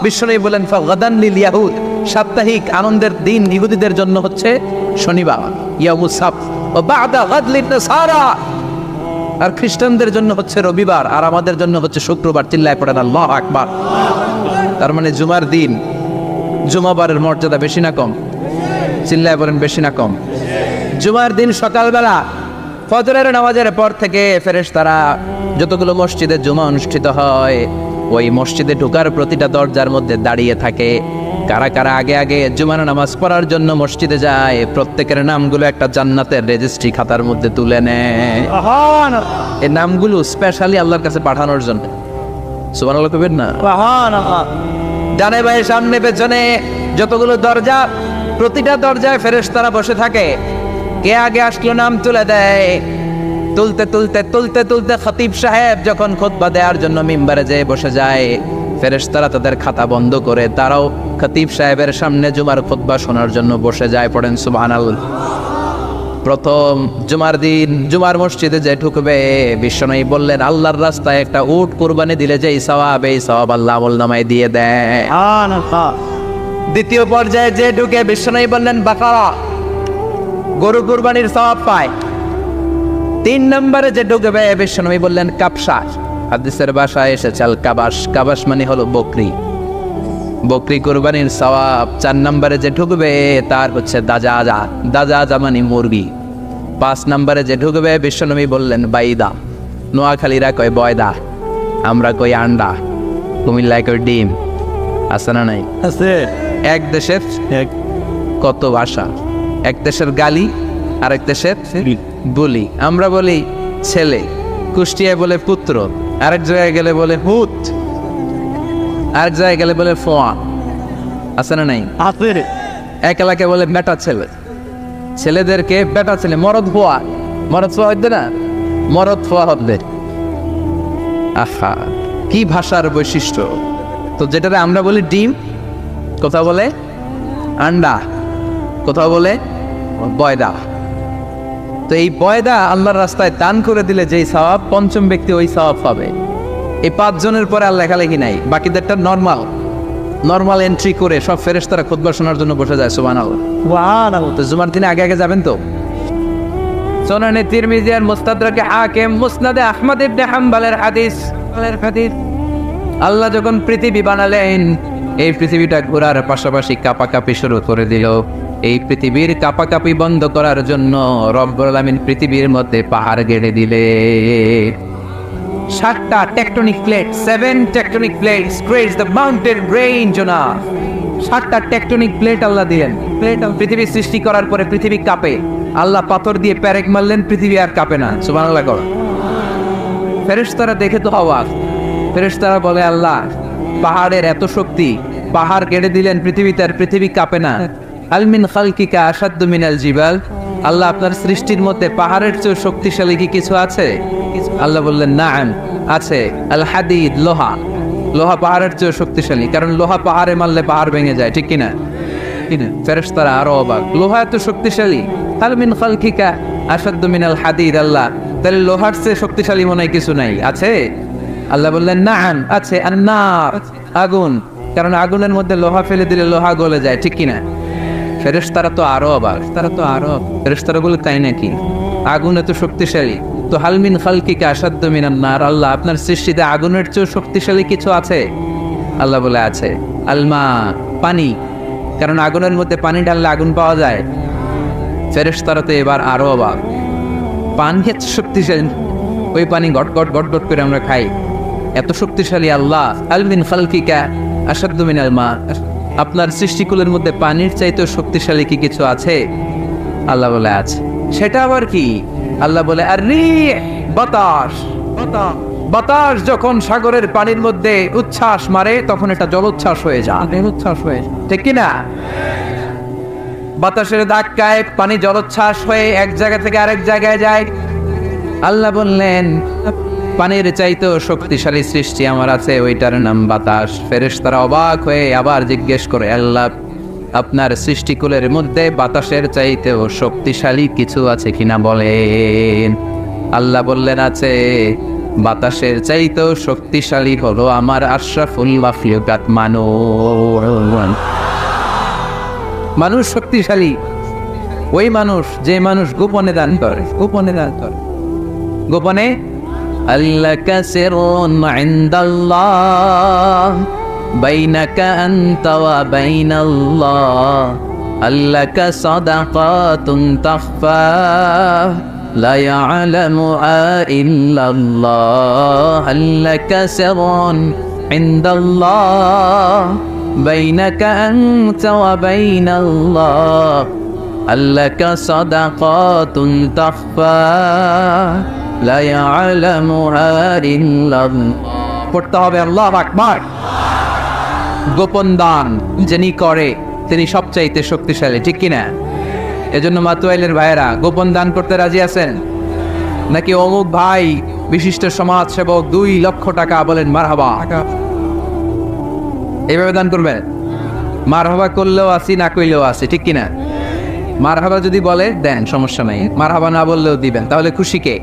বিশ্বনবী বলেন, ফাগাদান লিল ইয়াহুদ, সাপ্তাহিক আনন্দের দিন ইহুদিদের জন্য হচ্ছে শনিবার, ইয়াউমুস সাbt, ও বা'দা গাদ লিন নাসারা, আর খ্রিস্টানদের জন্য হচ্ছে রবিবার, আর আমাদের জন্য হচ্ছে শুক্রবার। চিল্লায় পড়েন আল্লাহু আকবার। তার মানে জুমার দিন, জুমাবারের মর্যাদা বেশি না কম? চিল্লায় বলেন বেশি না কম? জুমার দিন সকালবেলা ফজরের নামাজের পর থেকে ফেরেশতারা যতগুলো মসজিদে জুমা অনুষ্ঠিত হয় ওই মসজিদে ঢোকার প্রতিটা দরজার মধ্যে দাঁড়িয়ে থাকে। কারা কারা আগে আগে জুমার নামাজ পড়ার জন্য মসজিদে যায়, প্রত্যেকের নামগুলো একটা জান্নাতের রেজিস্ট্রি খাতার মধ্যে তুলে নেয়। এই নামগুলো স্পেশালি আল্লাহর কাছে পাঠানোর জন্য। সুবহানাল্লাহ কইবেন না? ডানে বাঁয়ে সামনে পেছনে যতগুলো দরজা, প্রতিটা দরজায় ফেরেশতারা বসে থাকে। কে আগে আসলো নাম তুলে দেয়। তুলতে তুলতে তুলতে তুলতে খতিব সাহেব যখন খুতবা দেওয়ার জন্য মিম্বারে যেয়ে বসে যায়, ফেরেশতারা তাদের খাতা বন্ধ করে তারাও খতিব সাহেবের সামনে জুমার খুতবা শোনার জন্য বসে যায়। পড়েন সুবহানাল্লাহ। প্রথম জুমার দিন জুমার মসজিদে যে ঢুকবে, বিশ্বনবী বললেন, আল্লাহর রাস্তায় একটা উট কুরবানি দিলে যেই সওয়াব, এই সওয়াব আল্লাহ আমলনামায় দিয়ে দেয়। দ্বিতীয় পর্যায়ে যে ঢুকে, বিশ্বনবী বললেন বাকারা, গরু কুরবানির সওয়াব পায়। 3 নম্বরে যে ঢুকবে, বিশ্বনবী বললেন কাবশা, হাদিসের ভাষায় এসেছে আল কাবাস, কাবাস মানে হলো বকরি, বকরি কুরবানির সওয়াব। 4 নম্বরে যে ঢুকবে তার হচ্ছে দাজাজা, দাজাজা মানে মুরগি। 5 নম্বরে যে ঢুকবে, বিশ্বনবী বললেন বাইদা, নোয়াখালীরা কয় বয়দা, আমরা কই আন্ডা, কুমিল্লায় কই ডিম। আছে না নাই? আছে। এক দেশের কত ভাষা, এক দেশের গালি আরেক দেশের বলি। আমরা বলি ছেলে, কুষ্টিয়ায় বলে পুত্র, আরেক জায়গায় গেলে বলে হুত, আরেক জায়গায় গেলে বলে ফোয়া। আছে না নাই? আছে। এক এলাকায় বলে বেটা ছেলে, ছেলেদেরকে বেটা ছেলে, মরদ ফোয়া, মরদ ফোয়া হইতে না, মরদ ফোয়া হবে। আহা, কি ভাষার বৈশিষ্ট্য। তো যেটাতে আমরা বলি ডিম, কোথাও বলে আন্ডা, কোথাও বলে বয়দা। তো এই বয়দা আল্লাহর রাস্তায় দান করে দিলে যেই সওয়াব, পঞ্চম ব্যক্তি ওই সওয়াব পাবে। এই 5 জনের পরে আর লেখালেখি নাই, বাকিদেরটা নর্মাল এন্ট্রি করে সব ফেরেশতারা খুতবা শোনার জন্য বসে যায়। সুবহানাল্লাহ। তো জুমার দিনে আগে আগে যাবেন তো। সুনানে তিরমিজি আর মুস্তাদরাকে হাকিম, মুসনাদে আহমদ ইবনে হাম্বলের হাদিস। আল্লাহ যখন পৃথিবী বানালেন, এই পৃথিবীটা ঘোরার পাশাপাশি কাঁপাকাঁপি শুরু করে দিল। এই পৃথিবীর কাঁপাকাঁপি বন্ধ করার জন্য রব্বুল আলামিন পৃথিবীর মধ্যে পাহাড় গেড়ে দিলে। 7টা tectonic plate, 7 tectonic plates creates the mountain range না। 7টা টেকটনিক প্লেট আল্লাহ দিলেন। পৃথিবী সৃষ্টি করার পরে পৃথিবী কাঁপে, আল্লাহ পাথর দিয়ে পেরেক মারলেন, পৃথিবী আর কাঁপে না। সুবহানাল্লাহ কর। ফেরেশতারা দেখে তো অবাক। ফেরেশতারা বলে, আল্লাহ পাহাড়ের এত শক্তি, পাহাড় কেটে দিলেন, পৃথিবীতে আর পৃথিবী কাঁপে না। আল মিন খালকিকা আশাদ্দু মিনাল জিবাল, আল্লাহ আপনার সৃষ্টির মধ্যে পাহাড়ের চেয়ে শক্তিশালী কি কিছু আছে? আল্লাহ বললেন নাআম, আছে। আল হাদিদ, লোহা। লোহা পাহাড়ের চেয়ে শক্তিশালী, কারণ লোহা পাহাড়ে মারলে পাহাড় ভেঙে যায়, ঠিক কিনা? ফেরেশতারা আরো অবাক, লোহা এত শক্তিশালী? আল মিন খালকিকা আশাদ্দু মিনাল হাদিদ, আল্লাহ তাহলে লোহার চেয়ে শক্তিশালী মনে হয় কিছু নাই, আছে? আল্লাহ বললেন নাআম, আছে। আন-নার, আগুন, কারণ আগুনের মধ্যে লোহা ফেলে দিলে লোহা গলে যায়, ঠিক কিনা? ফেরেশতারা তো আরো অবাক, ফেরেশতারা বলে তাই নাকি? আগুন এত শক্তিশালী, তো হাল মিন খালকিকা আশাদ্দু মিনান নার, আল্লাহ আপনার সৃষ্টিতে আগুনের চেয়ে শক্তিশালী কিছু আছে? আল্লাহ বলে আছে। আলমা, পানি, কারণ আগুনের মধ্যে পানি ঢাললে আগুন পাওয়া যায়। ফেরেশতারা তো এবার আরো অবাক, পানি এত শক্তিশালী, ওই পানি গট গট গট গট করে আমরা খাই, এত শক্তিশালী আল্লাহ। আল মিন খালকিকা আশাদ্দু মিনাল মা, আপনার সৃষ্টিকুলের মধ্যে পানির চাইতে শক্তিশালী কি কিছু আছে? আল্লাহ বলে আছে। সেটা আবার কি? আল্লাহ বলে আর রিহ, বাতাস। বাতাস যখন সাগরের পানির মধ্যে উচ্ছ্বাস মারে তখন এটা জলোচ্ছ্বাস হয়ে যায়, ঠিক কিনা? বাতাসের ধাক্কায় পানি জলোচ্ছ্বাস হয়ে এক জায়গা থেকে আরেক জায়গায় যায়। আল্লাহ বললেন পানির চাইতেও শক্তিশালী সৃষ্টি আমার আছে, ওইটার নাম বাতাস। ফেরেশতারা অবাক হয়ে আবার জিজ্ঞেস করে, আল্লাহ আপনার সৃষ্টিকুলের মধ্যে বাতাসের চাইতেও শক্তিশালী কিছু আছে কিনা বলেন। আল্লাহ বললেন আছে। বাতাসের চাইতেও শক্তিশালী হলো আমার আশরাফুল মাখলুকাত মানুষ। মানুষ শক্তিশালী ওই মানুষ যে মানুষ গোপনে দান করে, গোপনে আল্লাকা সিররুন ইনদাল্লাহ বাইনাকা আনতা ওয়া বাইনাল্লাহ, আল্লাকা সাদাকাতুন তাখফা লা ইয়ালামুহা ইল্লাল্লাহ, আল্লাকা সিররুন ইনদাল্লাহ বাইনাকা আনতা ওয়া বাইনাল্লাহ, আল্লাকা সাদাকাতুন তাখফা লা ইয়ালামুহা ইল্লাল্লাহ। পড়তে হবে আল্লাহু আকবার। গোপন দান যিনি করে তিনি সবচাইতে শক্তিশালী, ঠিক কিনা? এজন্য মাতুয়াইলের ভাইয়েরা গোপন দান করতে রাজি আছেন নাকি? অমুক ভাই বিশিষ্ট সমাজ সেবক 2 লক্ষ টাকা, বলেন মারহাবা। এইভাবে দান করবেন। মারহাবা করলেও আসি, না কইলেও আসি, ঠিক কিনা? মারহাবা যদি বলে দেন, সমস্যা নাই। মারহাবা না বললেও দিবেন। তাহলে খুশি কে?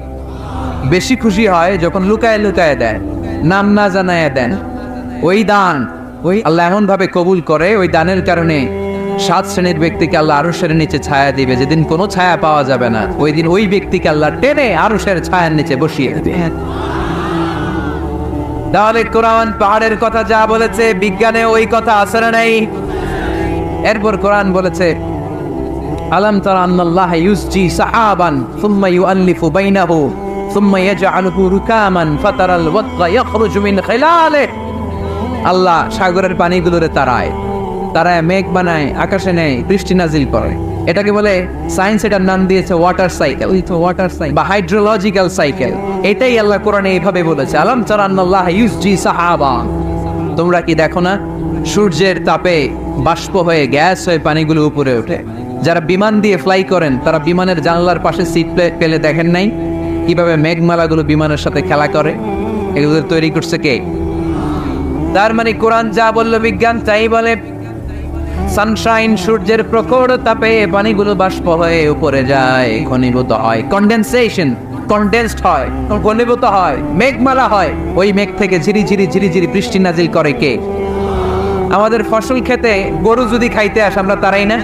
বেশি খুশি হয় যখন লুকায় লুকায় দেন, নাম না জানায় দেন। ওই দান ওই আল্লাহ এমন ভাবে কবুল করে, ওই দানের কারণে 7 শ্রেণীর ব্যক্তিকে আল্লাহ আরশের নিচে ছায়া দিবে। যেদিন কোনো ছায়া পাওয়া যাবে না, ওই দিন ওই ব্যক্তিকে আল্লাহ টেনে আরশের ছায়ার নিচে বসিয়ে দেবে। তাহলে কোরআন পাহাড়ের কথা যা বলেছে, বিজ্ঞানে ওই কথা আছে না নাই? এরপর কোরআন বলেছে আলাম তারা আন্নাল্লাহ ইউসজি সাহাবান সুম্মা ইউআল্লিফু বাইনাহু সুম্মা ইয়াজআলুহু রুকামান ফাতারাল ওয়াদকা ইয়াখরুজু মিন খিলালিহি, আল্লাহ সাগরের পানিগুলোরে তারায় মেঘ বানায়, আকাশে নেয়, বৃষ্টি নাজিল করে। এটাকে বলে সায়েন্স, এটার নাম দিয়েছে ওয়াটার সাইকেল বা হাইড্রোলজিক্যাল সাইকেল। এটাই আল্লাহ কোরআনে এইভাবে বলেছে আলাম তারা আন্নাল্লাহ ইউসজি সাহাবান, তোমরা কি দেখো না সূর্যের তাপে বাষ্প হয়ে গ্যাস হয়ে পানিগুলো উপরে ওঠে। যারা বিমান দিয়ে ফ্লাই করেন তারা বিমানের জানলার পাশে সিট পেলে দেখেন নাই কিভাবে মেঘমালাগুলো বিমানের সাথে খেলা করে? এগুলো তৈরি করছে কে? তার মানে কোরআন যা বললো বিজ্ঞান তাই বলে। সানশাইন, সূর্যের প্রখর তাপে পানিগুলো বাষ্প হয়ে উপরে যায়, ঘনীভূত হয়, কন্ডেন্সড হয়, ঘনীভূত হয়, মেঘমালা হয়। ওই মেঘ থেকে ঝিরি ঝিরি বৃষ্টি নাজিল করে কে? আমাদের ফসল খেতে গরু যদি খাইতে আসে আমরা তারাই না?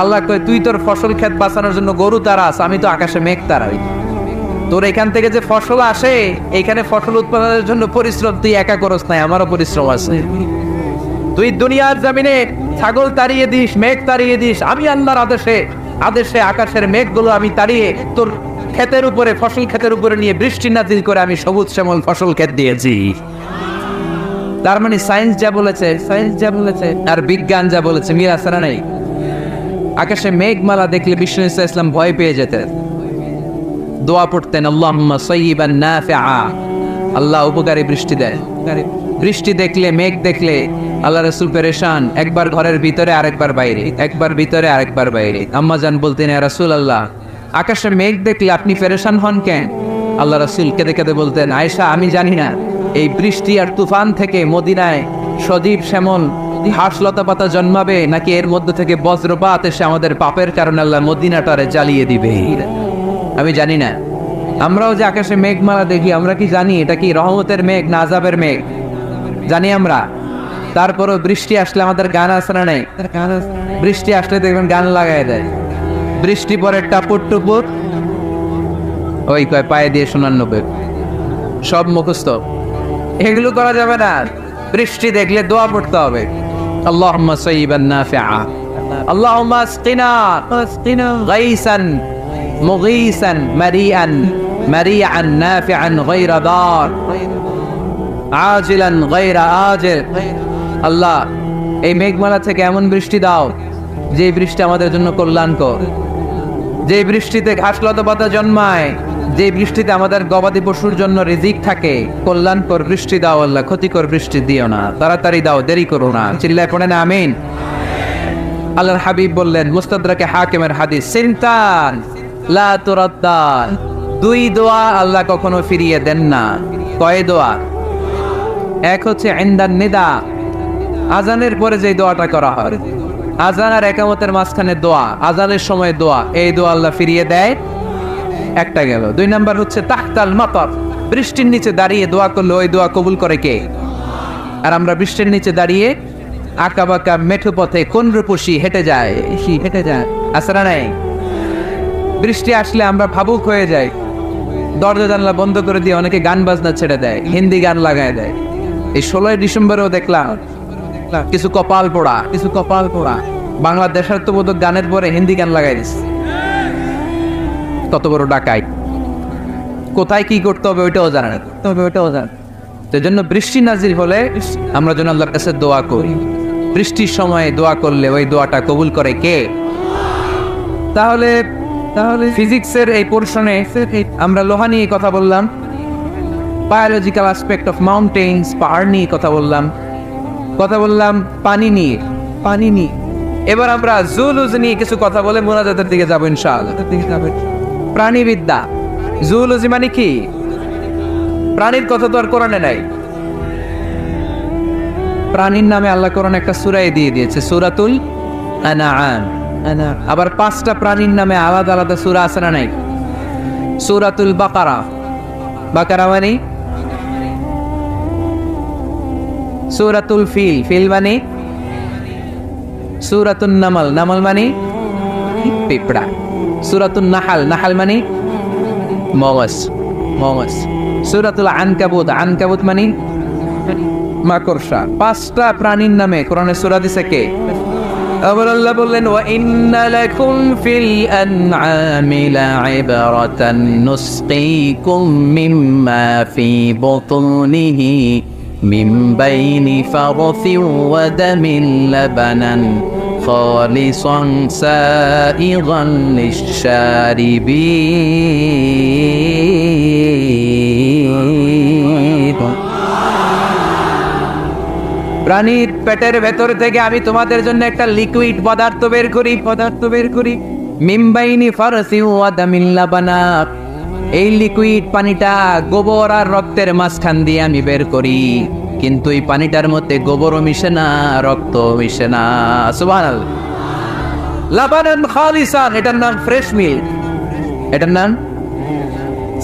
আল্লাহ কয় তুই তোর ফসল ক্ষেত বাঁচানোর জন্য গরু তারাস, আমি তো আকাশে মেঘ তারাই। তোর এখান থেকে যে ফসল আসে, এইখানে ফসল উৎপাদনের জন্য পরিশ্রম তুই একা করস নাই, আমারও পরিশ্রম আছে। তুই দুনিয়ার জমিনে ছাগল তাড়িয়ে দিস, মেঘ তাড়িয়ে দিস, আমি আল্লাহর আদেশে আকাশের মেঘগুলো আমি তাড়িয়ে তোর ক্ষেতের উপরে, ফসল ক্ষেতের উপরে নিয়ে বৃষ্টি নাজিল করে আমি সবুজ শ্যামল ফসল ক্ষেত দিয়েছি। তার মানে সায়েন্স যা বলেছে আর বিজ্ঞান যা বলেছে মিল আছে না নাই? আকাশে মেঘমালা দেখলে বিষ্ণু ইসলাম ভয় পেয়ে যেতেন, দোয়া পড়তেন, আল্লাহুম্মা সাইয়িবান নাফিআ, আল্লাহ উপকারী বৃষ্টি দেয়। বৃষ্টি দেখলে, মেঘ দেখলে আল্লাহ রাসূল পেরেশান, একবার ঘরের ভিতরে আরেকবার বাইরে, একবার ভিতরে আরেকবার বাইরে। আম্মা জান বলতেন, ইয়া রাসূলুল্লাহ, আকাশে মেঘ দেখলে আপনি পেরেশান হন কেন? আল্লাহ রাসূল কেঁদে কেঁদে বলতেন, আয়েশা আমি জানি না এই বৃষ্টি আর তুফান থেকে মদিনায় সজীব শ্যামল ঘাসলতা পাতা জন্মাবে, নাকি এর মধ্যে থেকে বজ্রপাত এসে আমাদের পাপের কারণে আল্লাহ মদিনাটারে জ্বালিয়ে দিবে, আমি জানি না। আমরাও যে আকাশে মেঘমালা দেখি, আমরা কি জানি এটা কি রহমতের মেঘ না আযাবের মেঘ? জানি আমরা। তারপরও বৃষ্টি আসলে আমাদের গান আছে না নাই? বৃষ্টি আসলে দেখবেন গান লাগাই দেয়, বৃষ্টি পরে টাপুর টুপুর, ওই কয় পায়ে দিয়ে শোনান নবে, সব মুখস্থ, এগুলো করা যাবে না। বৃষ্টি দেখলে দোয়া পড়তে হবে, আল্লাহুম্মা সাইয়িবান নাফিআ, আল্লাহুম্মা আসকিনা গাইসান মুগীসান মারিআন নাফিআন গায়রা দার আজিলান গায়রা আজিল। আল্লাহ এই মেঘমালা থেকে এমন বৃষ্টি দাও যে বৃষ্টি আমাদের জন্য কল্যাণকর, যে বৃষ্টিতে ঘাসলতা পাতা জন্মায়, যে বৃষ্টিতে আমাদের গবাদি পশুর জন্য রিজিক থাকে। কল্যাণকর বৃষ্টি দাও আল্লাহ, ক্ষতিকর বৃষ্টি দিও না, তাড়াতাড়ি দাও, দেরি করো না। চিল্লায় পড়েন আমিন। আল্লাহর হাবিব বললেন, মুস্তাদরাকে হাকিমের হাদিস, সিনতান লা তুরাদ্দান, দুই দোয়া আল্লাহ কখনো ফিরিয়ে দেন না। কয় দোয়া? এক হচ্ছে ইনদান নিদা, আজানের পরে যে দোয়াটা করা হয়, আজান আর একামতের মাঝখানে দোয়া, আজানের সময় দোয়া, এই দোয়া আল্লাহ ফিরিয়ে দেয়, একটা গেল। দুই নাম্বার হচ্ছে তাহতাল মাতার, বৃষ্টির নিচে দাঁড়িয়ে দোয়া করলে ওই দোয়া কবুল করে কে? আর আমরা বৃষ্টির নিচে দাঁড়িয়ে আঁকা বাঁকা মেঠো পথে কোন রূপসী হেঁটে যায়, আসরা নাই? বৃষ্টি আসলে আমরা ভাবুক হয়ে যাই, দরজা জানলা বন্ধ করে দিয়ে অনেকে গান বাজনা ছেড়ে দেয়, হিন্দি গান লাগায় দেয়। এই 16 ডিসেম্বরেও দেখলাম কিছু কপাল পোড়া বাংলা দেশাত্মবোধক গানের পরে হিন্দি গান লাগাই দিচ্ছে। কত বড় ডাকাই, কোথায় কি করতে হবে ওইটাও জানে না। সেই জন্য বৃষ্টি নাজির হলে আমরা যেন আল্লাহর কাছে দোয়া করি। বৃষ্টির সময় দোয়া করলে ওই দোয়াটা কবুল করে কে? তাহলে ফিজিক্সের এই পোরশনে আমরা লোহা নিয়ে কথা বললাম, বায়োলজিক্যাল অ্যাসপেক্ট অফ মাউন্টেন্স, পাহাড় নিয়ে কথা বললাম, পানি নিয়ে। এবার আমরা জুলজি নিয়ে কিছু কথা বলে মুনাজাতের দিকে যাবো ইনশাআল্লাহ। প্রাণীবিদ্যা, জুলজি মানে কি? প্রাণীর কথা তো আর কোরআনে নাই। প্রাণীর নামে আল্লাহ কোরআন একটা সূরায় দিয়ে দিয়েছে, সূরাতুল আনআম। আবার 5টা প্রাণীর নামে আলাদা আলাদা সূরা আছে না নাই? সূরাতুল বাকারা মানে, সূরাতুল ফিল মানে, সূরাতুন নামল মানে পিঁপড়া, সূরাতুন নাহাল মানে মগজ, সূরাতুল আনকাবুত মানে মাকড়সা। 5টা প্রাণীর নামে কোরআনে সূরা দিছে কে? আবার আল্লাহ বললেন, ওয়া ইন্না লাকুম ফিল আনআমি লা'iবরাতান নুসকিকুম মিম্মা ফি বুতুনিহি মিন বাইনি ফারথিন ওয়া দামিন লাবানান খালিসান সাইগান লিশ-শারিবিন। প্রাণীর পেটের ভেতর থেকে আমি তোমাদের জন্য একটা লিকুইড পদার্থ বের করি মিমবাইনি ফারসি ওয়া দামিন লাবানা। এই লিকুইড পানিটা গোবর আর রক্তের মাঝখান দিয়ে আমি বের করি, কিন্তু এই পানিটার মধ্যে গোবরও মিশে না, রক্ত মিশে না। সুবহানাল্লাহ। লাবানান খালিসান, এটার নাম ফ্রেশ মিল্ক, এটার নাম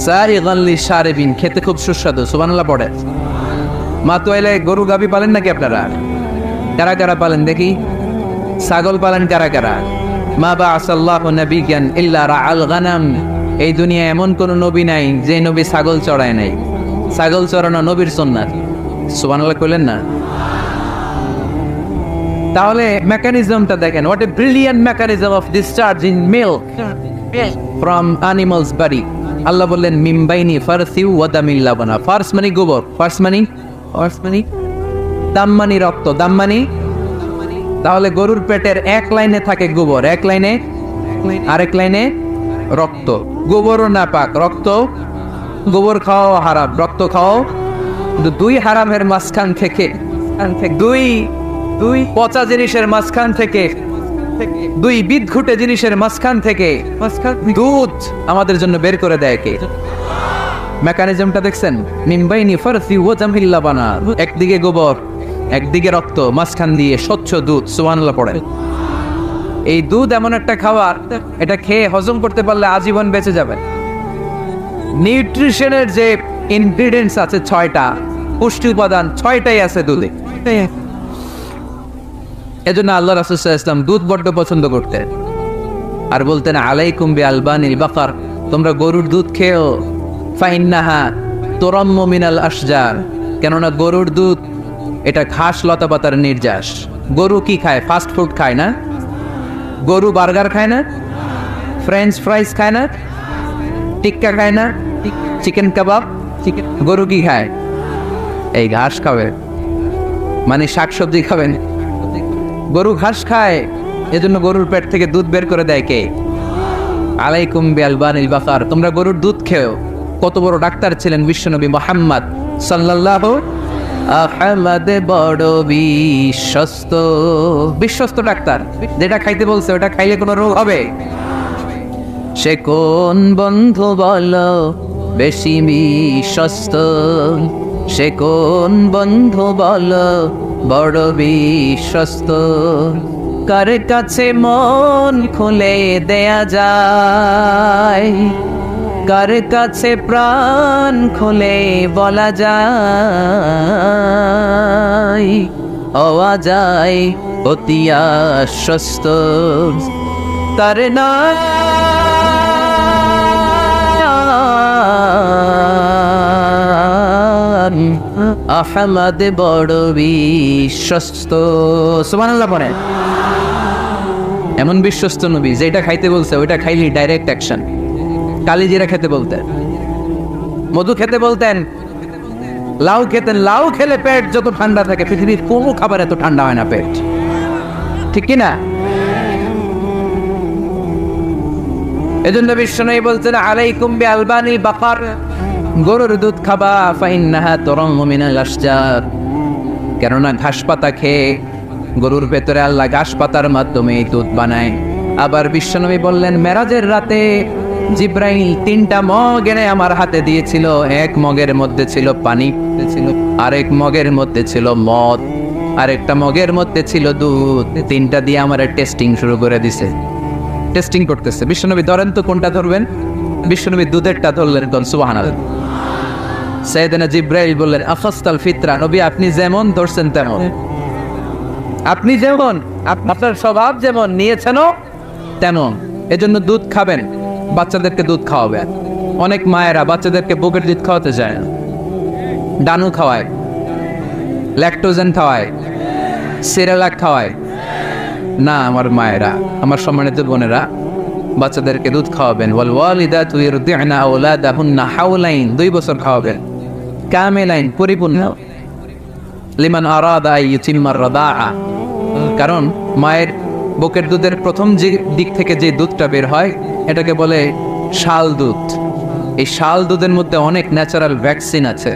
সাইগান লিশ-শারিবিন, খেতে খুব সুস্বাদু। সুবহানাল্লাহ পড়ে। মাতোয়াইলে গরু গাভী পালেন নাকি আপনারা? কারা কারা পালেন দেখি? ছাগল পালেন কারা কারা? মা বা'আসাল্লাহু নাবিয়্যান ইল্লা রা'আল গানাম। এই দুনিয়ায় এমন কোন নবী নাই যে নবী ছাগল চড়ায় নাই। ছাগল চড়ানো নবীর সুন্নাত। সুবহানাল্লাহ কইলেন না? তাহলে মেকানিজমটা দেখেন, what a brilliant mechanism of discharging milk from animals body. Allah বললেন মিমবাইনি ফারসিউ ওয়া দামিল লাবানা। ফার্স মানে গোবর, ফার্স মানে দাম মানে রক্ত, দাম মানে, তাহলে গরুর পেটের এক লাইনে থাকে গোবর, এক লাইনে, আরেক লাইনে রক্ত। গোবরও না পাক, রক্ত, গোবর খাওয়া হারাম, রক্ত খাওয়া, দুই হারামের মাঝখান থেকে, দুই পচা জিনিসের মাঝখান থেকে, দুই বিদঘুটে জিনিসের মাঝখান থেকে দুধ আমাদের জন্য বের করে দেয় কে? মেকানিজমটা দেখছেন? মিমবাইনি ফারসি ওয়া জামিল লাবানা, একদিকে গোবর একদিকে রক্ত, মাঝখান দিয়ে স্বচ্ছ দুধ, সুবহানাল্লাহ পড়ে। এই দুধ এমন একটা খাবার, এটা খেয়ে হজম করতে পারলে আজীবন বেঁচে যাবে। নিউট্রিশনের যে ইনগ্রেডিয়েন্টস আছে 6টা, পুষ্টি উপাদান 6টাই আছে দুধে। এজন্য আল্লাহ রাসূল সাল্লাল্লাহু আলাইহি ওয়াসাল্লাম দুধ বড্ড পছন্দ করতেন, আর বলতেন আলাইকুম বি আলবানিল বাকার, তোমরা গরুর দুধ খেও, ফাইন্নাহা তুরাম্মু মিনাল আশজার, কেননা গরুর দুধ এটা ঘাস লতা পাতার নির্যাস। গরু কি খায়? ফাস্ট ফুড খায় না? গরু বার্গার খায় না? ফ্রেঞ্চ ফ্রাইজ খায় না? টিক্কা খায় না? চিকেন কাবাব? গরু কি খায়? এই ঘাস খাবে, মানে শাকসবজি খাবেন। গরু ঘাস খায়, এজন্য গরুর পেট থেকে দুধ বের করে দেয় কে? আলাইকুম বিআলবানিল বাকার, তোমরা গরুর দুধ খেও। কত বড় ডাক্তার ছিলেন বিশ্বনবী মুহাম্মদ সাল্লাল্লাহু আহমদ, বড় বিশ্বস্ত, বিশ্বস্ত ডাক্তার। যেটা খাইতে বলছে ওটা খাইলে কোনো রোগ হবে? সে কোন বন্ধু বলো বেশি বিশ্বস্ত, সে কোন বন্ধু বলো বড় বিশ্বস্ত, কার কাছে মন খুলে দেয়া যায়, কার কাছে প্রাণ খুলে বলা যায়, হওয়া যায় অতি আশ্বস্ত, তার নাম আহমদ, বড় বিশ্বস্ত। সুবহানাল্লাহ পড়ে। এমন বিশ্বস্ত নবী, যেটা খাইতে বলছে ওইটা খাইলি ডাইরেক্ট অ্যাকশন। কালিজিরা খেতে বলতেন, মধু খেতে বলতেন, লাউ খেতেন। লাউ খেলে পেট যত ঠান্ডা থাকে, পৃথিবীর কোনো খাবার এত ঠান্ডা হয় না পেট, ঠিক কি না? এজন্য বিশ্বনবী বলছেন আলাইকুম বিআলবানিল বাকার, গরুর দুধ খাবা, ফাইন্নাহা তুরাম্মু মিনাল আশজার, কেননা ঘাস পাতা খেয়ে গরুর ভেতরে আল্লাহ ঘাস পাতার মাধ্যমে দুধ বানায়। আবার বিশ্বনবী বললেন মেরাজের রাতে জিব্রাইল 3টা মগ এনে আমার হাতে দিয়েছিল। এক মগের মধ্যে ছিল পানি, আরেক মগের মধ্যে ছিল মদ, আরেকটা মগের মধ্যে ছিল দুধ। 3টা দিয়ে আমার টেস্টিং শুরু করে দিছে, টেস্টিং করতেছে। বিশ্বনবী ধরেন তো কোনটা ধরবেন? বিশ্বনবী দুধেরটা ধরলেন। কোন? সুবহানাল্লাহ। সাইয়েদনা জিব্রাইল বললেন আখাসতাল ফিতরা, নবী আপনি যেমন ধরছেন তেমন, আপনি যেমন, আপনার স্বভাব যেমন নিয়েছেনও তেমন। এজন্য দুধ খাবেন, বাচ্চাদেরকে দুধ খাওয়াবেন। অনেক মায়েরা বাচ্চাদেরকে বুকের দুধ খাওয়াতে চায় না, ডানু খাওয়ায়, ল্যাকটোজেন খাওয়ায়, সিরালাক খাওয়ায় না। আমার মায়েরা, আমার সম্মানিত বোনেরা, বাচ্চাদেরকে দুধ খাওয়াবেন। ওয়াল ওয়ালিদাতু ইরদি'না আওলাদাহুন্না হাওলাইন, 2 বছর খাওয়াবেন, কামিলাইন, পরিপূর্ণ। লিমান আরাদা আন ইউতিম্মার রাদাআ, কারণ মায়ের বুকের দুধের প্রথম যে দিক থেকে যে দুধটা বের হয় এটাকে বলে শাল দুধ। এই শাল দুধের মধ্যে অনেক ন্যাচারাল ভ্যাকসিন আছে।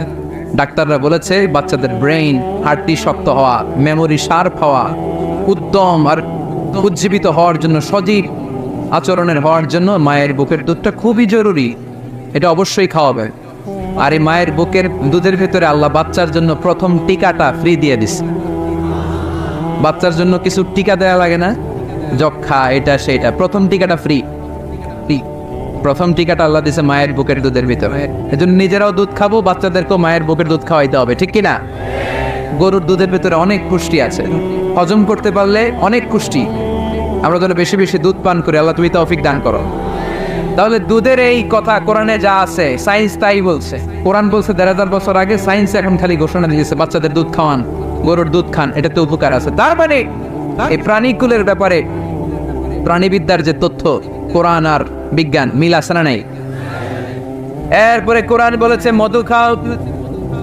ডাক্তাররা বলেছে বাচ্চাদের ব্রেইন, হার্টটি শক্ত হওয়া, মেমোরি শার্প হওয়া, উদ্যম আর উজ্জীবিত হওয়ার জন্য, সজীব আচরণের হওয়ার জন্য মায়ের বুকের দুধটা খুবই জরুরি। এটা অবশ্যই খাওয়াবে। আর এই মায়ের বুকের দুধের ভেতরে আল্লাহ বাচ্চার জন্য প্রথম টিকাটা ফ্রি দিয়ে দিছে। বাচ্চার জন্য কিছু টিকা দেওয়া লাগে না, যক্ষা এটা সেটা, প্রথম টিকাটা ফ্রি। প্রথম টিকাটা আল্লাহ দিছে মায়ের বুকের দুধের ভিতরে। এজন্য নিজেরাও দুধ খাবো, বাচ্চাদেরকেও মায়ের বুকের দুধ খাওয়াইতে হবে, ঠিক কিনা? গরুর দুধের ভিতরে অনেক পুষ্টি আছে, হজম করতে পারলে অনেক পুষ্টি। আমরা যেন বেশি বেশি দুধ পান করি, আল্লাহ তুমি তৌফিক দান করো। তাহলে দুধের এই কথা কোরআনে যা আছে, সায়েন্স তাই বলছে। কোরআন বলছে 1500 বছর আগে, সায়েন্স এখন খালি ঘোষণা দিয়েছে বাচ্চাদের দুধ খাওয়ান, গরুর দুধ খান, এটাতে উপকার আছে। তার মানে এই প্রাণীকুলের ব্যাপারে প্রাণীবিদ্যার যে তথ্য, কোরআন আর বিজ্ঞান মিল আছে না নাই? এরপরে কোরআন বলেছে মধু খাও।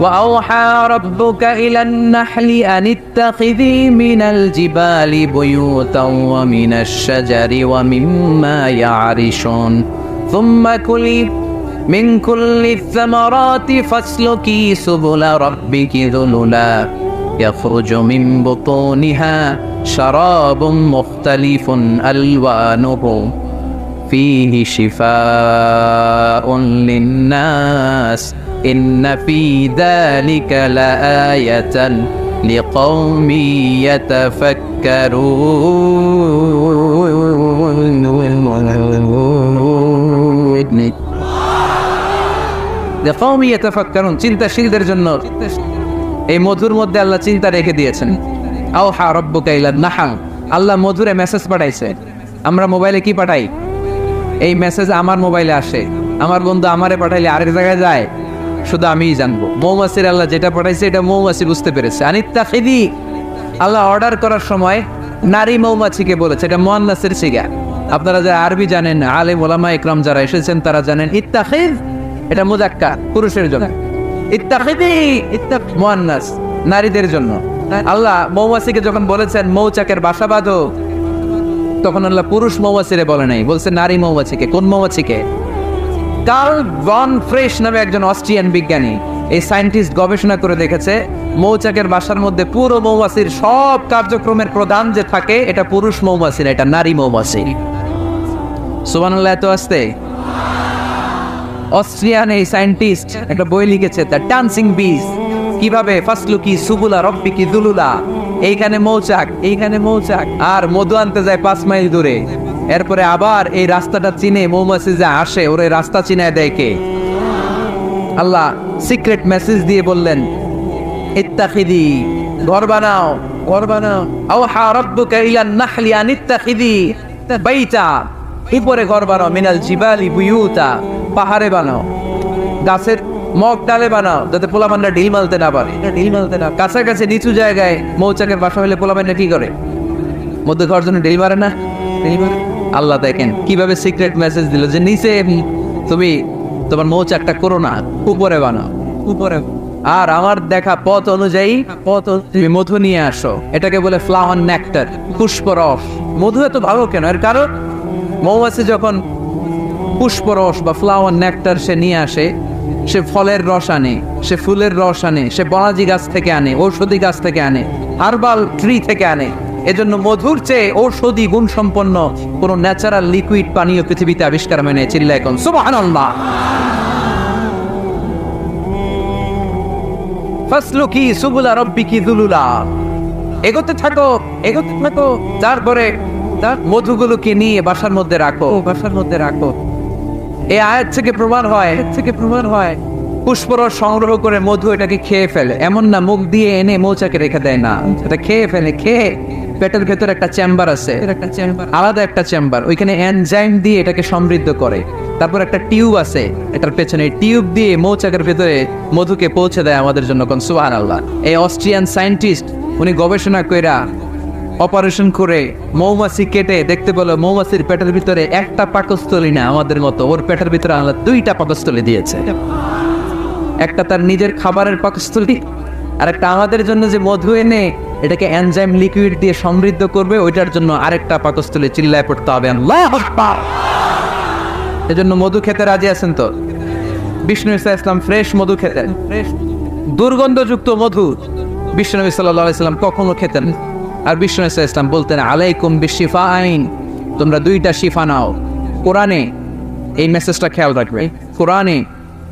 وأوحى ربك إلى النحل أن اتخذي من الجبال بيوتا ومن الشجر ومما يعرشون ثم كلي من كل الثمرات فاسلكي سبل ربك ذللا يخرج من بطونها شراب مختلف ألوانه فيه شفاء للناس إن في ذلك لآية لقوم يتفكرون لقوم يتفكرون চিন্তাশীলদের জন্য এই মধুর মধ্যে আল্লাহ চিন্তা রেখে দিয়েছেন। আওহা রব্বুকা ইলান নাহল, আল্লাহ মধুরে মেসেজ পাঠাইছে। আমরা মোবাইলে কি পাঠাই? এই মেসেজ আমার মোবাইলে আসে, আমার বন্ধু আমারে পাঠাইলে আরেক জায়গায় যায়, শুধু আমিই জানবো। মৌমাছির আল্লাহ যেটা পাঠাইছে এটা মৌমাছি বুঝতে পেরেছে। আনিত্তাখিদি, আল্লাহ অর্ডার করার সময় নারী মৌমাছিকে বলেছে, এটা মুয়ান্নাসের সিগা। আপনারা যারা আরবি জানেন, আলেম ওলামা ইকরাম যারা এসেছেন তারা জানেন ইত্তাখিদ এটা মুযাক্কার, পুরুষের জন্য। ইত্তাখিদি মুয়ান্নাস, নারীদের জন্য। আল্লাহ মৌমাছিকে যখন বলেছেন মৌচাকের বাসা বাঁধো, তখন আল্লাহ পুরুষ মৌমাছিরে বলে নাই, বলছে নারী মৌমাছিকে। কোন মৌমাছিকে? কার্ল ভন ফ্রেশ নামে একজন অস্ট্রিয়ান বিজ্ঞানী, এই সায়েন্টিস্ট গবেষণা করে দেখেছে মৌচাকের বাসার মধ্যে পুরো মৌমাছির সব কার্যক্রমের প্রধান যে থাকে এটা পুরুষ মৌমাছি না, এটা নারী মৌমাছি। সুবহানাল্লাহ, এত আসতে। অস্ট্রিয়ান এই সায়েন্টিস্ট একটা বই লিখেছে, দ্য ডান্সিং বিজ, কিভাবে ফাসলুকি সুবুলা রব্বিকি দুলুলা, এইখানে মৌচাক, এইখানে মৌচাক, আর মধু আনতে যায় 5 মাইল দূরে। এরপরে আবার এই রাস্তাটা চিনে মৌমাছি যা আসে ওরে রাস্তা চিনায় দেয় কে? আল্লাহ সিক্রেট মেসেজ দিয়ে বললেন ইত্তাখিদি, ঘর বানাও, ঘর বানাও। আওহা রাব্বুকা ইলান নাহলি আন ইত্তাখিদি বাইতা, উপরে ঘর বানাও, মিনাল জিবালি বুয়ুতা, পাহাড়ে বানাও, গাছের মগ ডালে বানাও, যাতে পোলাপানরা ঢিল মারতে না পারে। ঢিল মারতে না, কাছাকাছি নিচু জায়গায় মৌচাকের বাসা হলে পোলাপানরা কি করে? মধ্যে ঘর জন্য ঢিল মারে না? আল্লাহ দেখেন কিভাবে সিক্রেট মেসেজ দিল যে নিচে তুমি তোমার মৌচাকটা করো না, উপরে বানাও, উপরে। আর আমার দেখা পথ অনুযায়ী তুমি মধু নিয়ে আসো, এটাকে বলে ফ্লাওয়ার নেক্টার, পুষ্পরস। মধু এত ভালো কেন? এর কারণ মৌমাছি যখন পুষ্পরস বা ফ্লাওয়ার নেক্টার সে নিয়ে আসে, সে ফলের রস আনে, সে ফুলের রস আনে, সে বনাজি গাছ থেকে আনে, ঔষধি গাছ থেকে আনে, হার্বাল ট্রি থেকে আনে। এজন্য মধুর চেয়ে ঔষধি গুণ সম্পন্ন কোন ন্যাচারাল লিকুইড পানীয় পৃথিবীতে আবিষ্কার হয় না। চিল্লায় কোন সুবহানাল্লাহ। ফাসলুকি সুবুলা রব্বিকি যুলুলা, এগোতে থাকো, এগোতে থাকো। তারপরে তার মধুগুলোকে নিয়ে বাসার মধ্যে রাখো, বাসার মধ্যে রাখো। এই আয়াত থেকে প্রমাণ হয় পুষ্পরস সংগ্রহ করে মধু এটাকে খেয়ে ফেলে, এমন না মুখ দিয়ে এনে মৌচাকে রেখে দেয়, না, এটা খেয়ে ফেলে। খেয়ে পেটের ভেতর একটা চেম্বার আছে, আলাদা একটা চেম্বার, ওইখানে এনজাইম দিয়ে এটাকে সমৃদ্ধ করে। তারপর একটা টিউব আছে এটার পেছনে, টিউব দিয়ে মৌচাকের ভেতরে মধুকে পৌঁছে দেয় আমাদের জন্য। কোন সুবহানাল্লাহ। এই অস্ট্রিয়ান সায়েন্টিস্ট উনি গবেষণা কইরা অপারেশন করে মৌমাছি কেটে দেখতে পেলো মৌমাছির পেটের ভিতরে একটা পাকস্থলী না আমাদের মতো, ওর পেটের ভিতরে আল্লাহ 2টা পাকস্থলী দিয়েছে। একটা তার নিজের খাবারের পাকস্থলী, আর একটা আমাদের জন্য যে মধু এনে এটাকে এনজাইম লিকুইড দিয়ে সমৃদ্ধ করবে, ওইটার জন্য আরেকটা পাকস্থলী। চিল্লায় পড়তে হবে আল্লাহু আকবার। এজন্য মধু খেতে রাজি আছেন তো? বিষ্ণু ইসলাম ফ্রেশ মধু খেতেন, ফ্রেশ দুর্গন্ধযুক্ত মধু বিষ্ণু সাল্লাল্লাহু আলাইহি সাল্লাম কখনো খেতেন। আর বিষ্ণু ইসলাম বলতেন আলাইকুম বিশিফা আইন, তোমরা 2টা শিফা নাও। কোরআনে এই মেসেজটা খেয়াল রাখবে, কোরআনে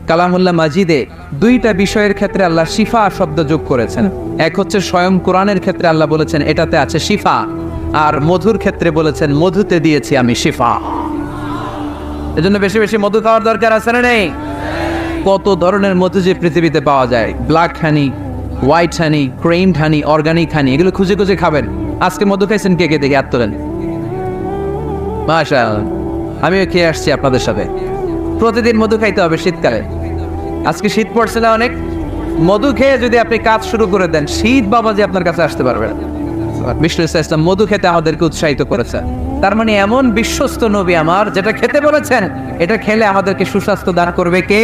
কালামুল্লাহ মাজিদে 2টা বিষয়ের ক্ষেত্রে আল্লাহ শিফা শব্দ যোগ করেছেন। এক হচ্ছে স্বয়ং কোরআনের ক্ষেত্রে আল্লাহ বলেছেন এটাতে আছে শিফা, আর মধুর ক্ষেত্রে বলেছেন মধুতে দিয়েছি আমি শিফা। এজন্য বেশি বেশি মধু খাওয়ার দরকার আছে না নেই? কত ধরনের মধু যে পৃথিবীতে পাওয়া যায়, ব্ল্যাক হানি, হোয়াইট হানি, ক্রেমড হানি, অর্গানিক হানি, এগুলো খুঁজে খুঁজে খাবেন। আজকে মধু খাইছেন কে কে? দেখে হাত তোলেন। মাশাআল্লাহ, আমিও খেয়ে আসছি আপনাদের সাথে। প্রতিদিন মধু খাইতে হবে শীতকালে। আজকে শীত পড়ছে না অনেক? মধু খেয়ে যদি আপনি কাজ শুরু করে দেন, শীত বাবাজি আপনার কাছে আসতে পারবে না। বিষ্ণু ইসলাম মধু খেতে আমাদেরকে উৎসাহিত করেছেন। তার মানে এমন বিশ্বস্ত নবী আমার, যেটা খেতে বলেছেন এটা খেলে আমাদেরকে সুস্বাস্থ্য দান করবে কে?